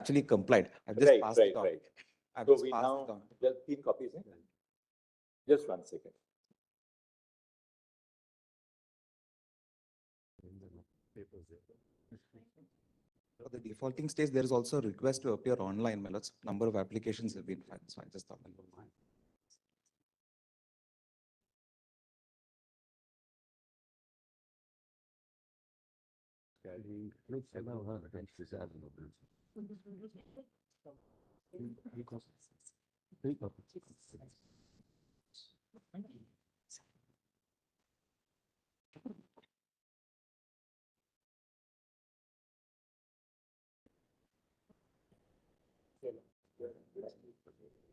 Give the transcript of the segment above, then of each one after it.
actually complied. I've just passed it on. Right. I've So just we passed now, it on. just 3 copies. Just 1 second. For the defaulting stage, there is also a request to appear online. My lords, number of applications have been filed, so I just thought.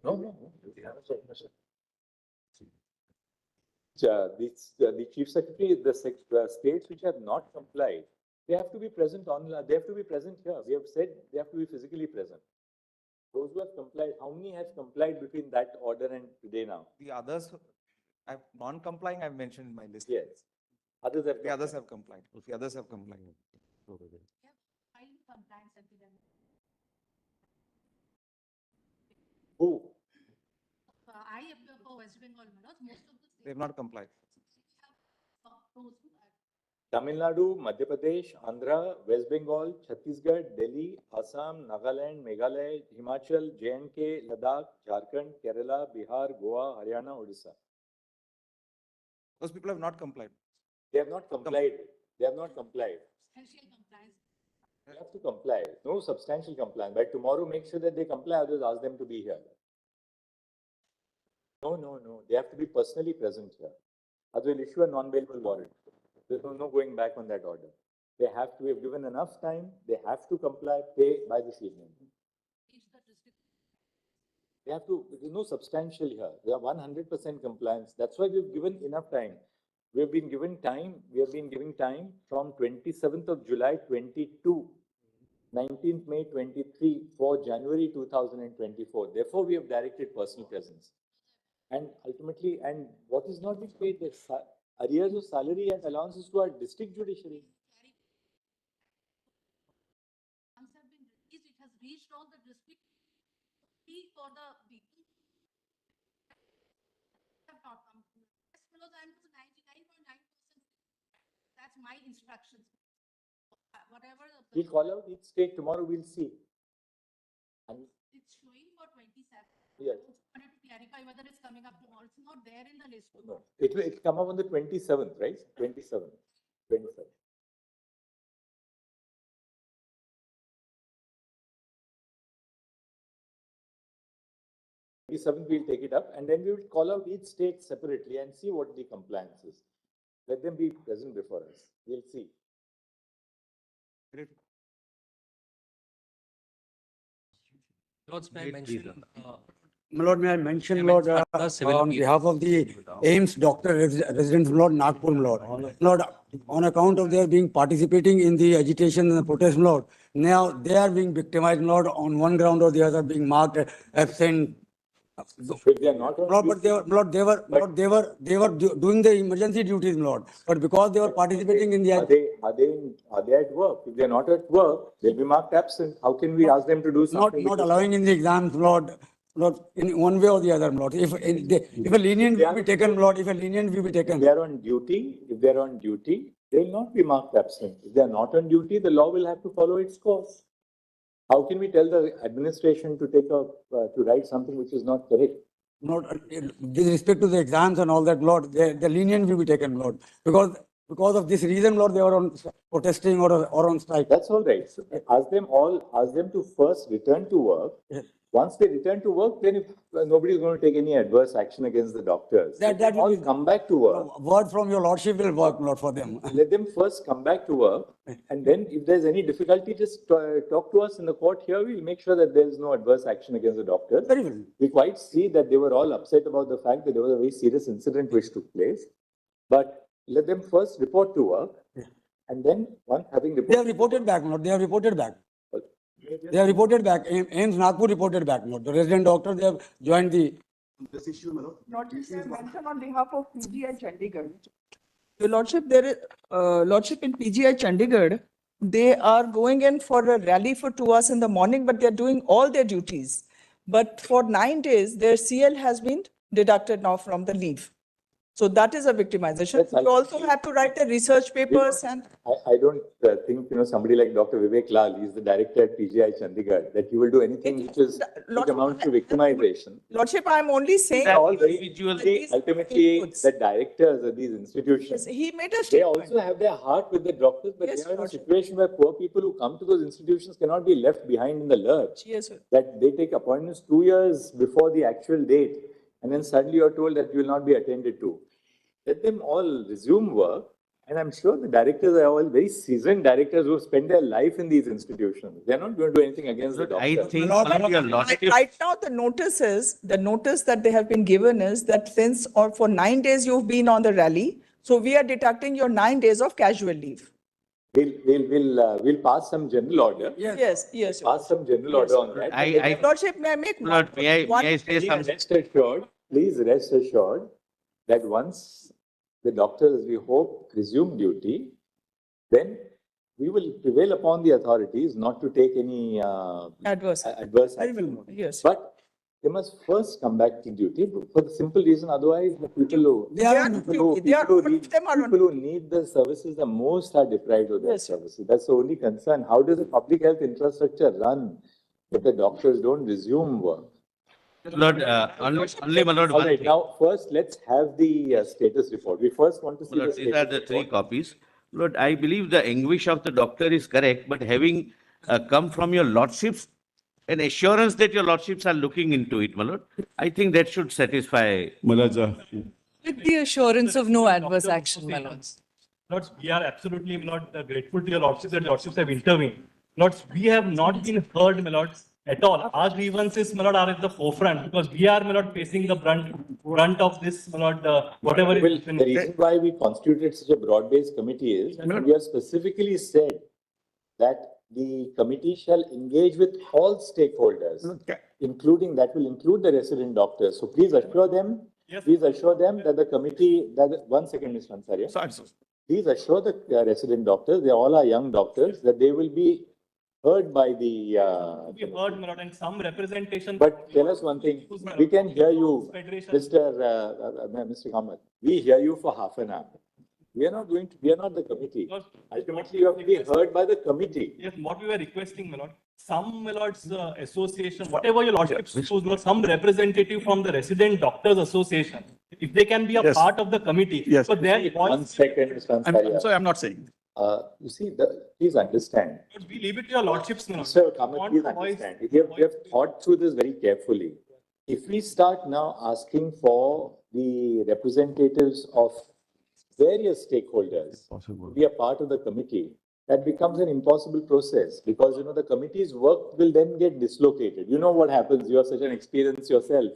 No. The Chief Secretary, the states which have not complied, they have to be present online. They have to be present here. We have said they have to be physically present. Those who have complied, how many have complied between that order and today now? The others, non-complying, I've mentioned in my list. Yes. Others have The others have complied. The others have complied. Who? I appear for West Bengal, most of the states They have not complied. Tamil Nadu, Madhya Pradesh, Andhra, West Bengal, Chhattisgarh, Delhi, Assam, Nagaland, Meghalaya, Himachal, J&K, Ladakh, Jharkhand, Kerala, Bihar, Goa, Haryana, Odisha. Those people have not complied. They have not complied. They have not complied. substantial compliance. They have to comply. No substantial compliance. By tomorrow, make sure that they comply, others ask them to be here. No. They have to be personally present here. Otherwise, we'll issue a non-bailable warrant. There's no going back on that order. They have to be given enough time. They have to comply, pay by this evening. They have to, there's no substantial here. They are 100% compliance. That's why we've given enough time. We have been giving time from 27th of July 22, 19th May 23 for January 2024. Therefore, we have directed personal presence. And ultimately, and what is not being paid, the arrears of salary and allowances to our district judiciary. It has reached all the district for the people. Have not come. Below the 99.9%. That's my instructions. Whatever. We'll call out each state tomorrow. We'll see. And it's showing for 27. Yes. I wanted to clarify whether it's coming up tomorrow. It's not there in the list. No, it will come up on the 27th, right? 27th. 27th. We'll take it up, and then we will call out each state separately and see what the compliance is. Let them be present before us. We'll see. Great. Lords, may I mention, My Lord, may I mention, I Lord, mentioned civil on appeal. behalf of the AIMS doctor residents, Lord, Nagpur, Lord. Lord, on account of their being participating in the agitation and the protest, Lord, now they are being victimized, Lord, on one ground or the other, being marked absent. If they are not on Lord, but they were doing the emergency duties, Lord. But because they were participating in the Are they at work? If they are not at work, they'll be marked absent. How can we ask them to do something? not allowing in the exams, Lord, in one way or the other, Lord. If a lenient will be taken, Lord, if a lenient will be taken. If they are on duty, they will not be marked absent. If they are not on duty, the law will have to follow its course. How can we tell the administration to to write something which is not correct? Not with respect to the exams and all that, Lord, the lenient will be taken, Lord, because of this reason, Lord, they were on protesting or on strike. That's all right. So ask them to first return to work. Yes. Once they return to work, then if nobody is going to take any adverse action against the doctors, That let them all will be, come back to work. Word from your Lordship will work, Lord, for them. Let them first come back to work, and then if there's any difficulty, just talk to us in the court here. We'll make sure that there is no adverse action against the doctors. Very well. We quite see that they were all upset about the fact that there was a very serious incident which took place. But let them first report to work, and then once having reported, They have reported back, Lord. They have reported back. They have reported back. AIMS Nagpur reported back, Lord. The resident doctor, they have joined the. This issue, my lord. Lordship, I mention on behalf of PGI Chandigarh. Your Lordship, there is Lordship in PGI Chandigarh. they are going in for a rally for 2 hours in the morning, but they're doing all their duties. But for 9 days, their CL has been deducted now from the leave. So that is a victimization. That's You also have to write the research papers and I don't think, somebody like Dr. Vivek Lal, he's the director at PGI Chandigarh, that he will do anything which amounts to victimization. Lordship, I'm only saying. They're all very individual- See, ultimately, inputs. the directors of these Yes, institutions, he made a they statement. also have their heart with the doctors, but Yes, they are in a Lordship. situation where poor people who come to those institutions cannot be left behind in the lurch. Yes, sir. That they take appointments 2 years before the actual date, and then suddenly you're told that you will not be attended to. Let them all resume work, and I'm sure the directors are all very seasoned directors who have spent their life in these institutions. They're not going to do anything against the I doctors. think Lord, only a lot of Right now, the notice that they have been given is that since or for 9 days you've been on the rally, so we are deducting your 9 days of casual leave. We'll pass some general order. Yes, yes. Pass some general order on that. I, Lordship, may I make one? Lord, may one- I say Please something? rest assured that once the doctors, we hope, resume duty, then we will prevail upon the authorities not to take any Adverse. adverse action. Yes. But they must first come back to duty for the simple reason, otherwise the people who, They are on people who, duty. They are- people who all need, of them are on people who need the services the most are deprived of their Yes, sir. services. That's the only concern. How does the public health infrastructure run if the doctors don't resume work? Lord, only my lord, All one right, thing. now first let's have the status report. We first want to see the Lord, these are status the three report. copies. Lord, I believe the anguish of the doctor is correct, but having come from your lordships, an assurance that your lordships are looking into it, my lord, I think that should satisfy. With the assurance of no adverse action, my lords. Lords, we are absolutely not grateful to your lordships that lordships have intervened. Lords, we have not been heard, my lords, at all. Our grievances, my lord, are at the forefront because we are, my lord, facing the brunt of this, my lord, whatever Well, is. the reason why we constituted such a broad-based committee is we have specifically said that the committee shall engage with all stakeholders, including, that will include the resident doctors. So please assure them, Yes. please assure them that the committee, one second, Mr. Ansari. Please assure the resident doctors, they all are young doctors, that they will be heard by the, We heard, my lord, and some representation. but tell us one thing, we can hear you, Mr. Kamath, we hear you for half an hour. We are not the committee. Ultimately, you have to be heard by the committee. Yes, what we were requesting, my lord, some, my lord's association, whatever your lordships choose, my lord, some representative from the Resident Doctors Association, if they can be a part of the committee. Yes. So their One voice, second, Mr. I'm Ansari. sorry, I'm not saying. You see, please understand. we leave it to your lordships, my lord. Mr. Kamath, Want please the voice- understand. We have thought through this very carefully. If we start now asking for the representatives of various stakeholders to be a part of the committee, that becomes an impossible process because, the committee's work will then get dislocated. You know what happens. You have such an experience yourself.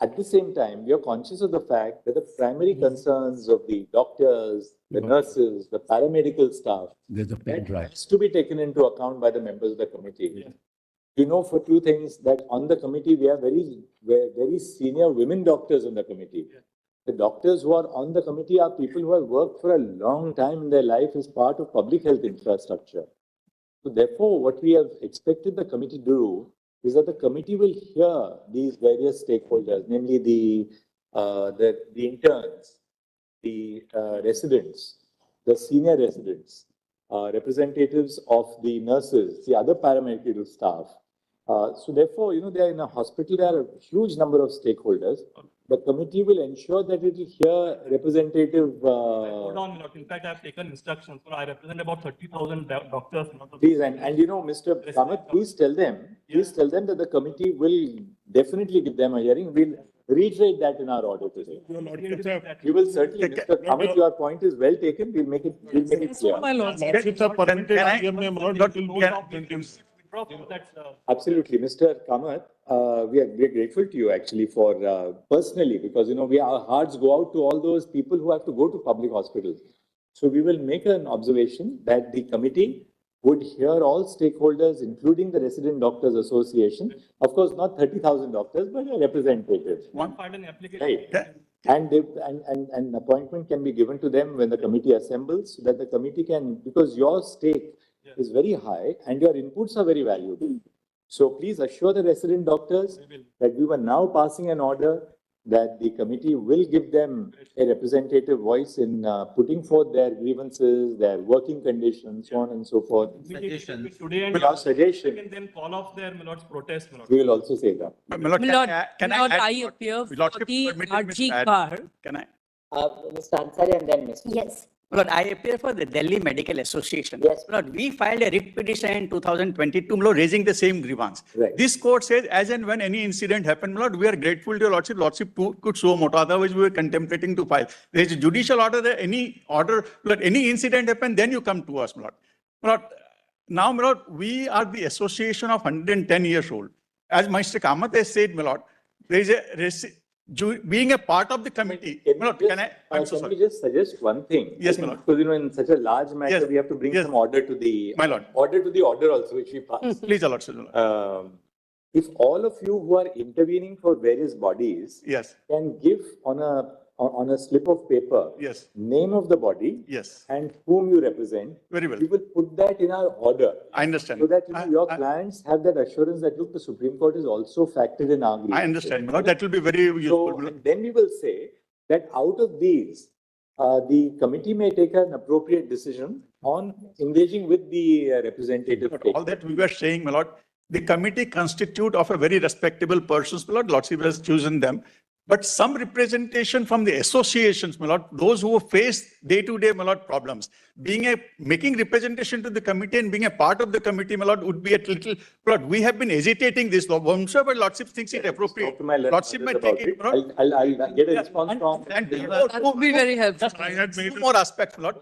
At the same time, we are conscious of the fact that the primary concerns of the doctors, the nurses, the paramedical staff, that has to be taken into account by the members of the committee. You know, for two things, that on the committee, we have very senior women doctors on the committee. The doctors who are on the committee are people who have worked for a long time in their life as part of public health infrastructure. So therefore, what we have expected the committee to do is that the committee will hear these various stakeholders, namely the interns, the residents, the senior residents, representatives of the nurses, the other paramedical staff. So therefore, they are in a hospital, there are a huge number of stakeholders. The committee will ensure that it will hear representative. Hold on, my lord. In fact, I have taken instructions. So I represent about 30,000 doctors. Please, and Mr. Kamath, please tell them that the committee will definitely give them a hearing. We'll reiterate that in our order today. We will certainly, Mr. Kamath, your point is well taken. We'll make it clear. My lords. Lordships are permitted, CMA, my lord, not Absolutely, Mr. Kamath, we are grateful to you actually for personally, because our hearts go out to all those people who have to go to public hospitals. So we will make an observation that the committee would hear all stakeholders, including the Resident Doctors Association. Of course, not 30,000 doctors, but a representative. One part in application. Right. And an appointment can be given to them when the committee assembles, so that the committee can, because your stake is very high and your inputs are very valuable. So please assure the resident doctors that we were now passing an order that the committee will give them a representative voice in putting forth their grievances, their working conditions, so on and so forth. Suggestions. Today and But our suggestion, can then call off their my lord's protest, my lord. we will also say that. My lord, can my I lord, add- I appear for Lordship, the permitted me to RG add? car. Can I? Mr. Ansari and then Mr. Yes. Lord, I appear for the Delhi Medical Association. Yes. Lord, we filed a writ petition in 2022, Lord, raising the same grievance. Right. This court says, as and when any incident happened, Lord, we are grateful to your Lordship. Lordship too could suo motu. Otherwise, we were contemplating to file. There is a judicial order that any order, Lord, any incident happened, then you come to us, Lord. Lord, now, my Lord, we are the association of 110 years old. As Mr. Kamath has said, my Lord, there is being a part of the committee. Can My Lord, we can I? I'm so can sorry. we just suggest one thing? Yes, I think my lord. because, in such a large matter, Yes. we have to bring Yes. some order to the My lord. order to the order also, which we pass. Please, your Lordship. If all of you who are intervening for various bodies Yes, can give on a slip of paper yes, name of the body yes. and whom you represent, Very well. we will put that in our order. I understand. So that your I- clients have that assurance that look, the Supreme Court is also factored in our I grievances. understand, my Lord. That will be very useful. So, and then we will say that out of these, the committee may take an appropriate decision on engaging with the representative. But all that we were saying, my Lord, the committee constitute of a very respectable persons, my Lord. Lordship has chosen them. But some representation from the associations, my Lord, those who face day-to-day, my Lord, problems. Making representation to the committee and being a part of the committee, my Lord, would be a little, my Lord, we have been hesitating this law. I'm sure, but Lordship thinks it appropriate. Talk to my Lordship may about take it, it. my Lord. I'll get a response from. And That would be very helpful. I had made two more aspects, my Lord,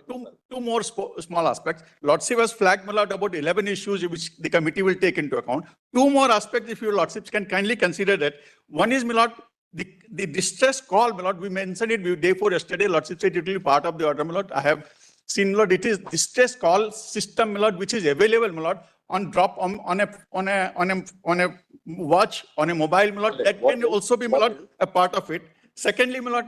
two more small aspects. Lordship has flagged, my Lord, about 11 issues which the committee will take into account. Two more aspects, if your Lordships can kindly consider that. One is, my Lord, the distress call, my Lord, we mentioned it day before yesterday. Lordship said it will be part of the order, my Lord. I have seen, my Lord, it is distress call system, my Lord, which is available, my Lord, on a watch, on a mobile, my Lord. That can also be, my Lord, a part of it. Secondly, my Lord,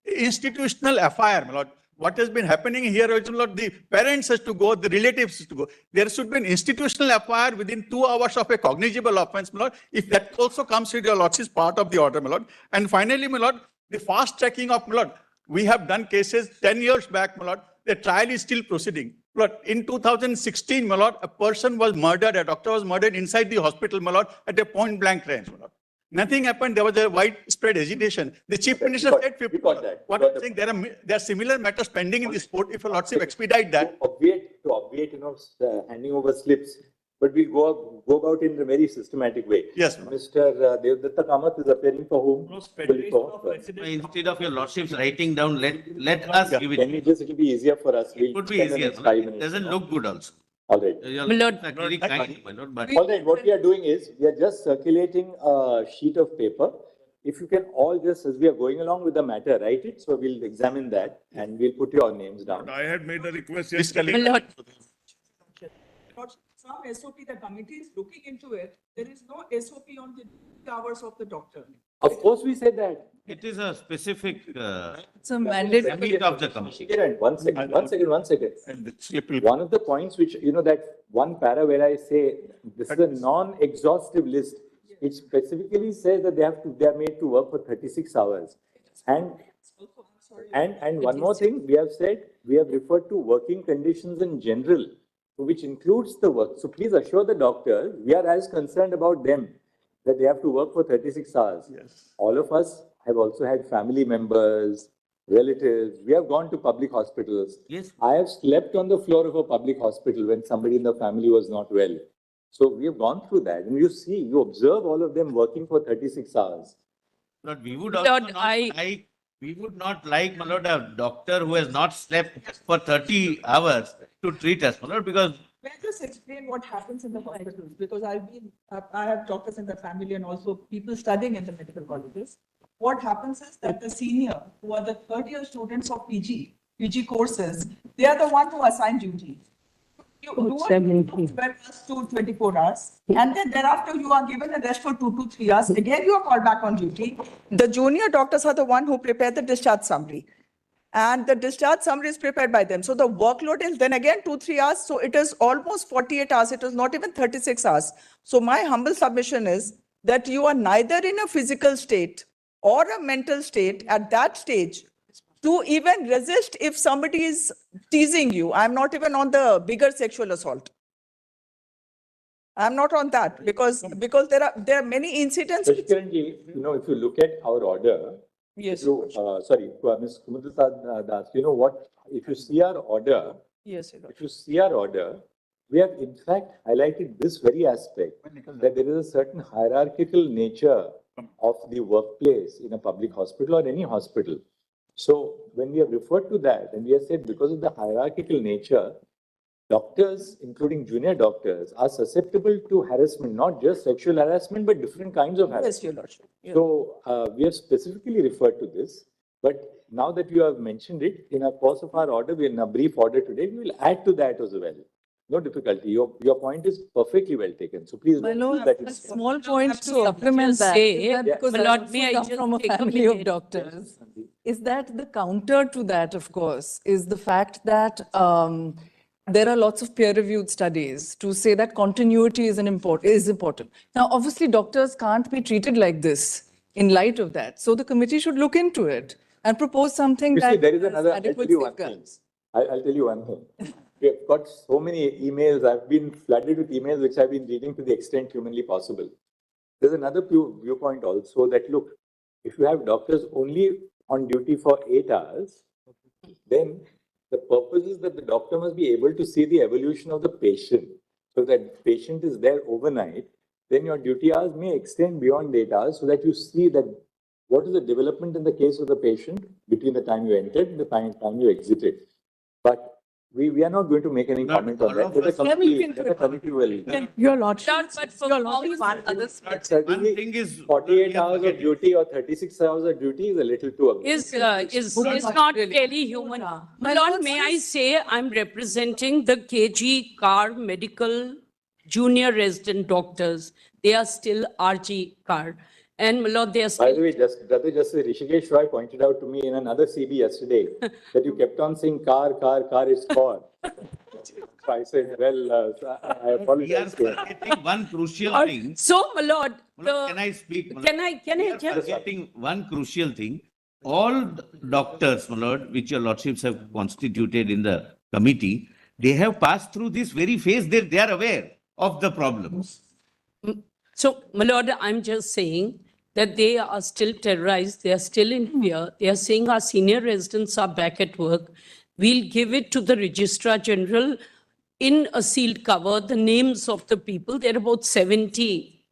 institutional FIR, my Lord. What has been happening here is, my Lord, the parents has to go, the relatives has to go. There should be an institutional FIR within 2 hours of a cognizable offense, my Lord. If that also comes with your Lordship, is part of the order, my Lord. And finally, my Lord, the fast tracking of, my Lord, we have done cases 10 years back, my Lord. The trial is still proceeding. My Lord, in 2016, my Lord, a person was murdered, a doctor was murdered inside the hospital, my Lord, at a point blank range, my Lord. Nothing happened. There was a widespread agitation. The Chief Minister said 50. What I'm saying, there are similar matters pending in this court. If a Lordship expedite that. To obviate, handing over slips, but we'll go about in a very systematic way. Yes, Mr. Devdatta Kamath is appearing for whom? Federation of Residents. Instead of your Lordships writing down, let us give Can we it. just, it'll be easier for us. It would be Spend the easier. next 5 It minutes, doesn't look good also. All right. Your My Lord, Lordships are very kind, my Lord, but All right, what we are doing is, we are just circulating a sheet of paper. If you can all just, as we are going along with the matter, write it, so we'll examine that and we'll put your names down. I had made a request my Lord, From SOP, the committee is looking into it. There is no SOP on the hours of the doctor. Of course, we said that. it is a specific it's a mandate. remit of the committee. Kiran, one second. And the slip will. One of the points which, that one para where I say, this is a non-exhaustive list. It specifically says that they are made to work for 36 hours. And one more thing, we have said, we have referred to working conditions in general, which includes the work. So please assure the doctors, we are as concerned about them, that they have to work for 36 hours. Yes. All of us have also had family members, relatives. We have gone to public hospitals. Yes. I have slept on the floor of a public hospital when somebody in the family was not well. So we have gone through that. And you observe all of them working for 36 hours. Lord, we would Lord, also not like, we would not like, my Lord, a doctor who has not slept for 30 hours to treat us, my Lord, because May I just explain what happens in the hospitals? Because I have doctors in the family and also people studying in the medical colleges. What happens is that the senior, who are the third-year students of PG courses, they are the one who assign duty. You do a 12 hours to 24 hours, and then thereafter you are given a rest for 2 to 3 hours. Again, you are called back on duty. The junior doctors are the one who prepare the discharge summary. And the discharge summary is prepared by them. So the workload is then again 2-3 hours. So it is almost 48 hours. It is not even 36 hours. So my humble submission is that you are neither in a physical state or a mental state at that stage to even resist if somebody is teasing you. I'm not even on the bigger sexual assault. I'm not on that because there are many incidents. So currently, if you look at our order, Yes. Sorry, Ms. Kumudasa Das, you know what? If you see our order, Yes. if you see our order, we have in fact highlighted this very aspect that there is a certain hierarchical nature of the workplace in a public hospital or any hospital. So when we have referred to that and we have said because of the hierarchical nature, doctors, including junior doctors, are susceptible to harassment, not just sexual harassment, but different kinds of harassment. Yes, Your Lordship. Yeah. So we have specifically referred to this, but now that you have mentioned it, in a course of our order, in a brief order today, we will add to that as well. No difficulty. Your point is perfectly well taken. So please. My lord, that a is small point to supplement that. say, Is that Yeah. because my I lord, also may I come just from a take a family of minute? doctors, is that the counter to that, of course, is the fact that there are lots of peer-reviewed studies to say that continuity is important. Now, obviously, doctors can't be treated like this in light of that. So the committee should look into it and propose something You see, that there is has another, I'll tell adequate you one thing. safeguards. I'll tell you one thing. We have got so many emails. I've been flooded with emails which I've been reading to the extent humanly possible. There's another viewpoint also that, look, if you have doctors only on duty for 8 hours, then the purpose is that the doctor must be able to see the evolution of the patient. So that patient is there overnight, then your duty hours may extend beyond 8 hours so that you see that what is the development in the case of the patient between the time you entered and the time you exited. But we are not going to make any comment on that. The committee will. Your Lordship, But for Your Lordship, one other Certainly, One thing is. 48 hours of duty or 36 hours of duty is a little too aggressive. is not really human. My lord, may I say I'm representing the KG Car Medical Junior Resident Doctors. They are still RG Car. And my lord, they are By still. the way, Brother Justice Rishikesh Roy pointed out to me in another CB yesterday that you kept on saying car is car. So I said, well, I We are apologize. forgetting one crucial thing. So, my lord, Can I speak? can I We are just? forgetting one crucial thing. All doctors, my lord, which your lordships have constituted in the committee, they have passed through this very phase. They are aware of the problems. So, my lord, I'm just saying that they are still terrorized. They are still in fear. They are saying our senior residents are back at work. We'll give it to the Registrar General in a sealed cover, the names of the people. There are about 70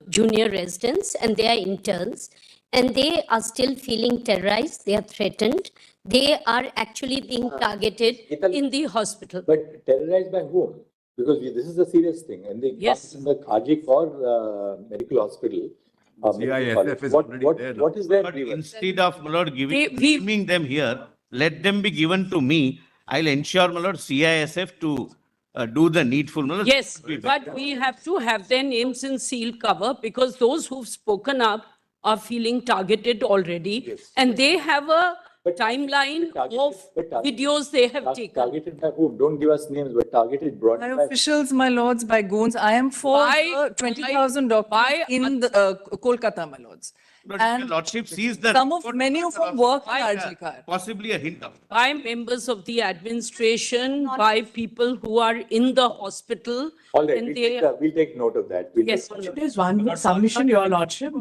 junior residents and they are interns, and they are still feeling terrorized, they are threatened, they are actually being targeted in the hospital. But terrorized by whom? Because this is a serious thing. And they Yes. in the RG Kor medical hospital. CISF is already there now. What is their But grievance? instead of, my lord, giving them here, let them be given to me. I'll ensure, my lord, CISF to do the needful. My lord. Yes, but we have to have their names in sealed cover because those who've spoken up are feeling targeted already. Yes. And they have a But timeline targeted- of but targeted- videos they have taken. Targeted by whom? Don't give us names, but targeted broadly by by. officials, my lords, by goons. I am for By- 20,000 doctors by- in the, Kolkata, my lords. But your And lordship sees the. many of them work in RG Car. Possibly a hint of. By members of the administration, by people who are in the hospital. All right, and we'll take note of that. We'll Yes, take- There is one submission, Your Lordship.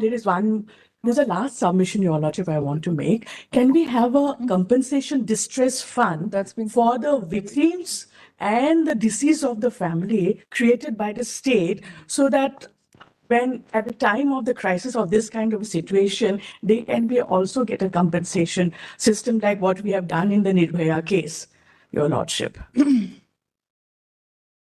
There's a last submission, Your Lordship, I want to make. Can we have a compensation distress fund for the victims and the deceased of the family created by the state so that when at the time of the crisis of this kind of situation, they can be also get a compensation system like what we have done in the Nirbhaya case, Your Lordship.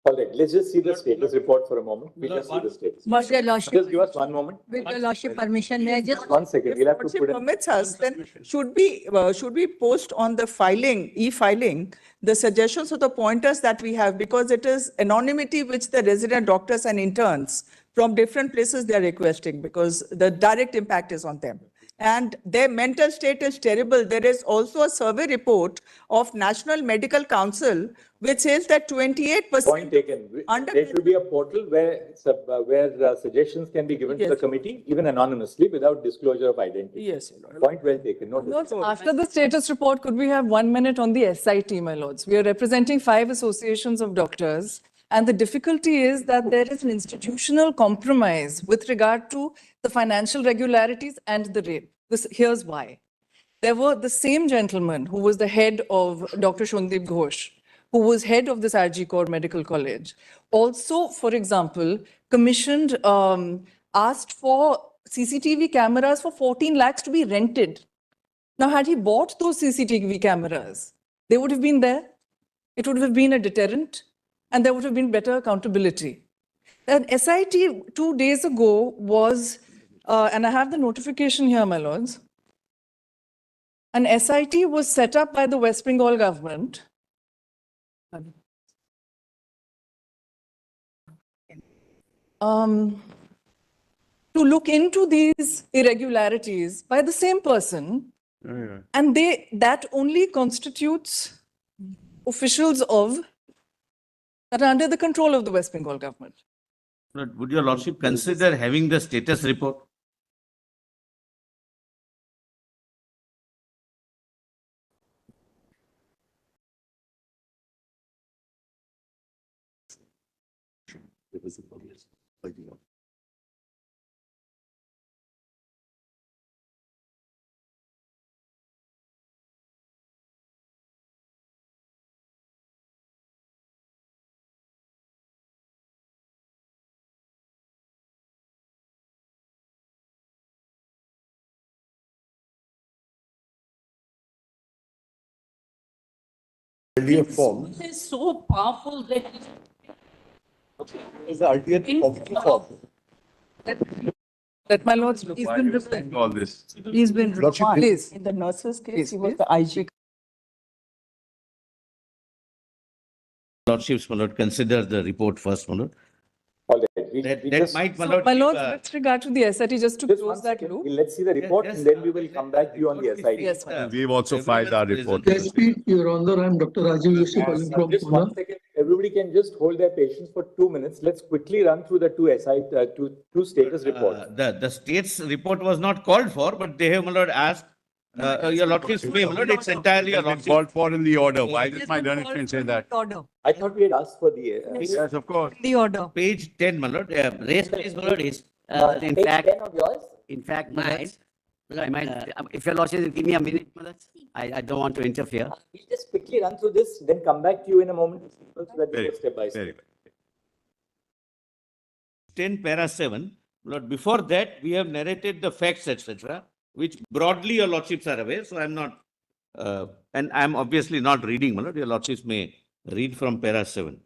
All right, let's just see the status report for a moment. We'll just see the status. With your lordship, Just give us one moment. with your lordship permission, may I just, 1 second, we'll have to Lordship put in. permits us, then should we post on the filing, e-filing, the suggestions or the pointers that we have, because it is anonymity which the resident doctors and interns from different places they are requesting, because the direct impact is on them. And their mental state is terrible. There is also a survey report of National Medical Council which says that 28%. Point taken. There should be a portal where suggestions can be given to the Yes. committee, even anonymously, without disclosure of identity. Yes. Point well taken. Noted. Lords, after the status report, could we have 1 minute on the SIT, my lords? We are representing 5 associations of doctors. And the difficulty is that there is an institutional compromise with regard to the financial regularities and the rate. Here's why. There were the same gentleman who was the head of Dr. Shondeep Ghosh, who was head of this RG Kaur Medical College. Also, for example, commissioned, asked for CCTV cameras for 14 lakhs to be rented. Now, had he bought those CCTV cameras, they would have been there. It would have been a deterrent, and there would have been better accountability. An SIT 2 days ago was, and I have the notification here, my lords. An SIT was set up by the West Bengal government. To look into these irregularities by the same person, and that only constitutes officials that are under the control of the West Bengal government. But would your lordship consider having the status report? Form is so powerful that Is the ultimate form. That my lords, he's been referred. All this. He's been Lordship, referred. Please. In the nurses case, Please, he was please. the IG. Lordships, my lord, consider the report first, my lord. All right. That just, might, my So, lord. my give lords, a- with regard to the SIT, just to just close 1 that second. loop. Let's see the report and then we will come back to you on the SIT. Yes, my lord. We've also filed our report. Your Honor, I'm Dr. Rajiv Yusuf calling from Just 1 second. Everybody can just hold their patience for 2 minutes. Let's quickly run through the two status reports. The state's report was not called for, but they have, my lord, asked, your lordship's may, my lord, it's entirely your It's been lordship. called for in the order. Why did my learned say that? order, I thought we had asked for the. Yes, of course. the order. Page 10, my lord, raised case, my lord, is, In Page fact, 10 of yours? in fact, I might, if your lordship will give me a minute, I don't want to interfere. We'll just quickly run through this, then come back to you in a moment. So that we Very go step by Very step. well. 10 para 7. Lord, before that, we have narrated the facts, etc., which broadly your lordships are aware. So I'm not, and I'm obviously not reading, my lord. Your lordships may read from para 7.